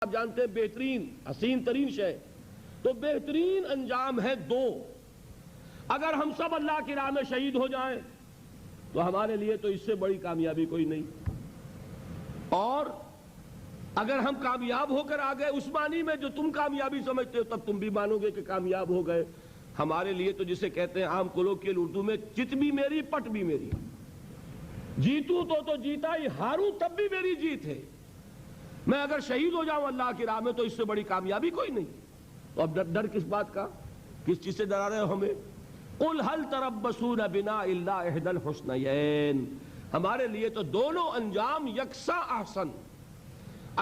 آپ جانتے ہیں بہترین حسین ترین شے تو بہترین انجام ہے دو. اگر ہم سب اللہ کی راہ میں شہید ہو جائیں تو ہمارے لیے تو اس سے بڑی کامیابی کوئی نہیں. اور اگر ہم کامیاب ہو کر آ گئے اس معنی میں جو تم کامیابی سمجھتے ہو تب تم بھی مانو گے کہ کامیاب ہو گئے. ہمارے لیے تو جسے کہتے ہیں عام کولوکیل اردو میں چت بھی میری پٹ بھی میری. جیتوں تو جیتا ہی، ہاروں تب بھی میری جیت ہے. میں اگر شہید ہو جاؤں اللہ کی راہ میں تو اس سے بڑی کامیابی کوئی نہیں. تو اب ڈر کس بات کا، کس چیز سے ڈرا رہے ہو ہمیں؟ قُلْ هَلْ تَرَبَّصُونَ بِنَا إِلَّا إِحْدَى الْحُسْنَيَيْنِ. ہمارے لیے تو دونوں انجام یکساں احسن.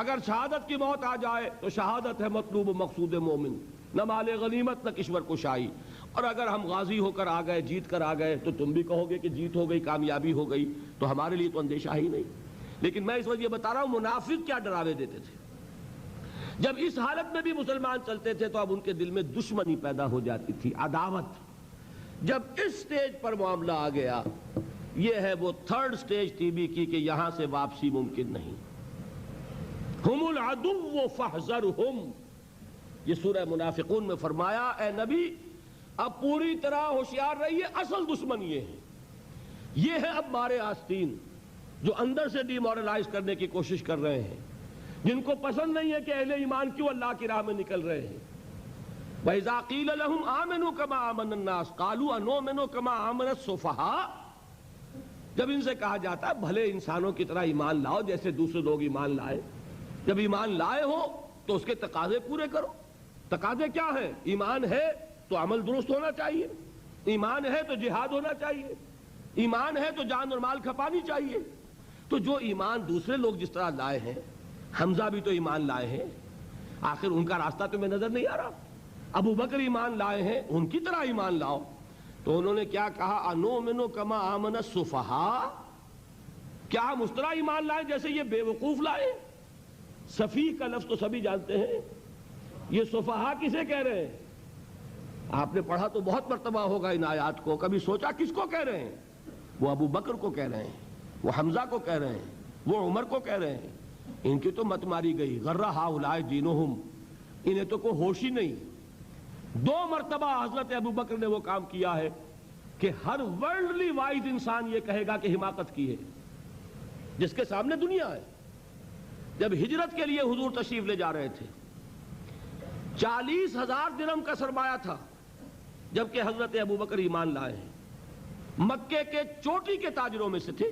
اگر شہادت کی موت آ جائے تو شہادت ہے مطلوب و مقصود مومن، نہ مال غنیمت نہ کشور کشائی. اور اگر ہم غازی ہو کر آ گئے، جیت کر آ گئے تو تم بھی کہو گے کہ جیت ہو گئی، کامیابی ہو گئی. تو ہمارے لیے تو اندیشہ ہی نہیں. لیکن میں اس وقت یہ بتا رہا ہوں منافق کیا ڈراوے دیتے تھے. جب اس حالت میں بھی مسلمان چلتے تھے تو اب ان کے دل میں دشمنی پیدا ہو جاتی تھی، عداوت. جب اس سٹیج پر معاملہ آ گیا، یہ ہے وہ تھرڈ سٹیج ٹی بی کی کہ یہاں سے واپسی ممکن نہیں. ہم العدو فاحذرہم، یہ سورہ منافقون میں فرمایا اے نبی اب پوری طرح ہوشیار رہیے، اصل دشمن یہ ہے. یہ ہے اب مارے آستین جو اندر سے ڈی مورلائز کرنے کی کوشش کر رہے ہیں، جن کو پسند نہیں ہے کہ اہل ایمان کیوں اللہ کی راہ میں نکل رہے ہیں. وَإِذَا قِيلَ لَهُمْ آمِنُوا كَمَا آمَنَ النَّاسُ قَالُوا أَنُؤْمِنُ كَمَا آمَنَ السُّفَهَاءُ. جب ان سے کہا جاتا ہے بھلے انسانوں کی طرح ایمان لاؤ جیسے دوسرے لوگ ایمان لائے. جب ایمان لائے ہو تو اس کے تقاضے پورے کرو. تقاضے کیا ہیں؟ ایمان ہے تو عمل درست ہونا چاہیے، ایمان ہے تو جہاد ہونا چاہیے، ایمان ہے تو جان اور مال کھپانی چاہیے. تو جو ایمان دوسرے لوگ جس طرح لائے ہیں، حمزہ بھی تو ایمان لائے ہیں، آخر ان کا راستہ تمہیں نظر نہیں آ رہا؟ ابو بکر ایمان لائے ہیں، ان کی طرح ایمان لاؤ. تو انہوں نے کیا کہا؟ انؤمن کما آمن السفہاء. کیا ہم اس طرح ایمان لائیں جیسے یہ بے وقوف لائے؟ سفیہ کا لفظ تو سبھی جانتے ہیں، یہ سفہاء کسے کہہ رہے ہیں؟ آپ نے پڑھا تو بہت مرتبہ ہوگا ان آیات کو، کبھی سوچا کس کو کہہ رہے ہیں؟ وہ ابو بکر کو کہہ رہے ہیں، وہ حمزہ کو کہہ رہے ہیں، وہ عمر کو کہہ رہے ہیں. ان کی تو مت ماری گئی، غر ہؤلاء دینہم، انہیں تو کوئی ہوش ہی نہیں. دو مرتبہ حضرت ابو بکر نے وہ کام کیا ہے کہ ہر ورلڈلی وائز انسان یہ کہے گا کہ حماقت کی ہے، جس کے سامنے دنیا ہے. جب ہجرت کے لیے حضور تشریف لے جا رہے تھے، 40,000 درہم کا سرمایہ تھا، جبکہ حضرت ابو بکر ایمان لائے ہیں. مکے کے چوٹی کے تاجروں میں سے تھے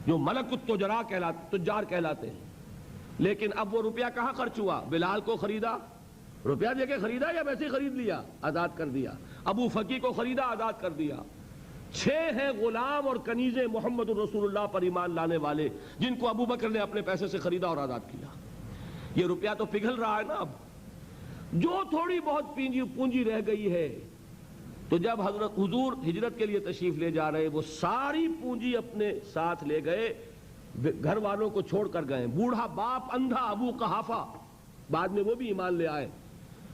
جو ملک تجار کہلاتے ہیں. لیکن اب وہ روپیہ کہاں خرچ ہوا؟ بلال کو خریدا، روپیہ دے کے خریدا یا ویسے ہی خرید لیا؟ آزاد کر دیا. ابو فقی کو خریدا، آزاد کر دیا. 6 ہیں غلام اور کنیزیں محمد الرسول اللہ پر ایمان لانے والے، جن کو ابو بکر نے اپنے پیسے سے خریدا اور آزاد کیا. یہ روپیہ تو پگھل رہا ہے نا. اب جو تھوڑی بہت پونجی رہ گئی ہے، تو جب حضور ہجرت کے لیے تشریف لے جا رہے، وہ ساری پونجی اپنے ساتھ لے گئے، گھر والوں کو چھوڑ کر گئے. بوڑھا باپ اندھا ابو قحافہ، بعد میں وہ بھی ایمان لے آئے.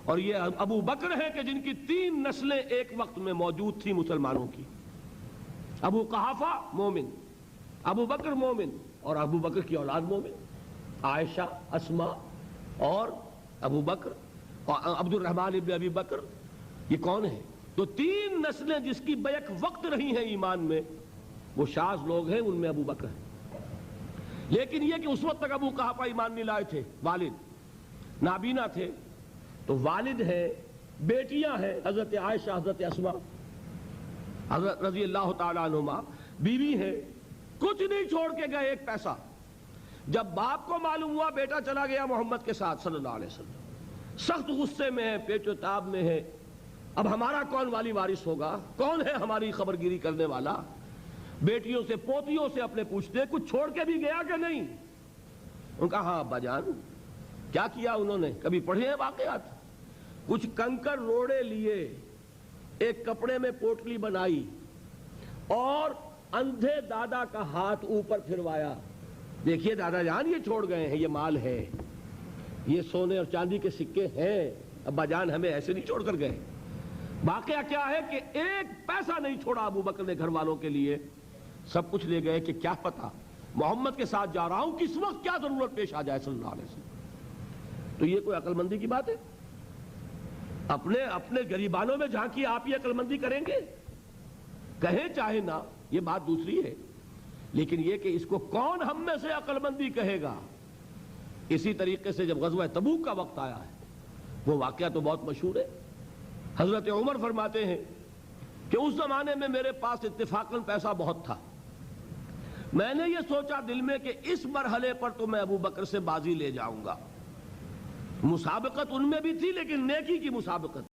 اور یہ ابو بکر ہیں کہ جن کی 3 نسلیں ایک وقت میں موجود تھیں مسلمانوں کی. ابو قحافہ مومن، ابو بکر مومن، اور ابو بکر کی اولاد مومن، عائشہ، اسما اور ابو بکر اور عبد الرحمن ابن ابی بکر. یہ کون ہیں؟ تو 3 نسلیں جس کی بیک وقت رہی ہیں ایمان میں، وہ شاذ لوگ ہیں، ان میں ابو بکر ہیں. لیکن یہ کہ اس وقت تک ابو قحافہ ایمان نہیں لائے تھے، والد نابینا تھے. تو والد ہیں، بیٹیاں ہیں، حضرت عائشہ، حضرت اسما، حضرت رضی اللہ تعالی عنہما، بیوی ہیں. کچھ نہیں چھوڑ کے گئے، ایک پیسہ. جب باپ کو معلوم ہوا بیٹا چلا گیا محمد کے ساتھ صلی اللہ علیہ وسلم، سخت غصے میں ہے، پیچ و تاب میں ہے. اب ہمارا کون والی وارث ہوگا؟ کون ہے ہماری خبر گیری کرنے والا؟ بیٹیوں سے پوتیوں سے اپنے پوچھتے کچھ چھوڑ کے بھی گیا کہ نہیں؟ ان کا ہاں ابا جان. کیا کیا انہوں نے؟ کبھی پڑھے ہیں واقعات؟ کچھ کنکر روڑے لیے، ایک کپڑے میں پوٹلی بنائی اور اندھے دادا کا ہاتھ اوپر پھروایا. دیکھیے دادا جان یہ چھوڑ گئے ہیں، یہ مال ہے، یہ سونے اور چاندی کے سکے ہیں، ابا جان ہمیں ایسے نہیں چھوڑ کر گئے. واقعہ کیا ہے کہ ایک پیسہ نہیں چھوڑا ابو بکر نے گھر والوں کے لیے. سب کچھ لے گئے کہ کیا پتا محمد کے ساتھ جا رہا ہوں، کس وقت کیا ضرورت پیش آ جائے صلی اللہ علیہ وسلم. تو یہ کوئی عقل مندی کی بات ہے؟ اپنے گریبانوں میں جھانکی، آپ یہ عقل مندی کریں گے؟ کہیں چاہے نہ، یہ بات دوسری ہے، لیکن یہ کہ اس کو کون ہم میں سے عقل مندی کہے گا؟ اسی طریقے سے جب غزوہ تبوک کا وقت آیا ہے، وہ واقعہ تو بہت مشہور ہے۔ حضرت عمر فرماتے ہیں کہ اس زمانے میں میرے پاس اتفاقاً پیسہ بہت تھا، میں نے یہ سوچا دل میں کہ اس مرحلے پر تو میں ابو بکر سے بازی لے جاؤں گا۔ مسابقت ان میں بھی تھی، لیکن نیکی کی مسابقت۔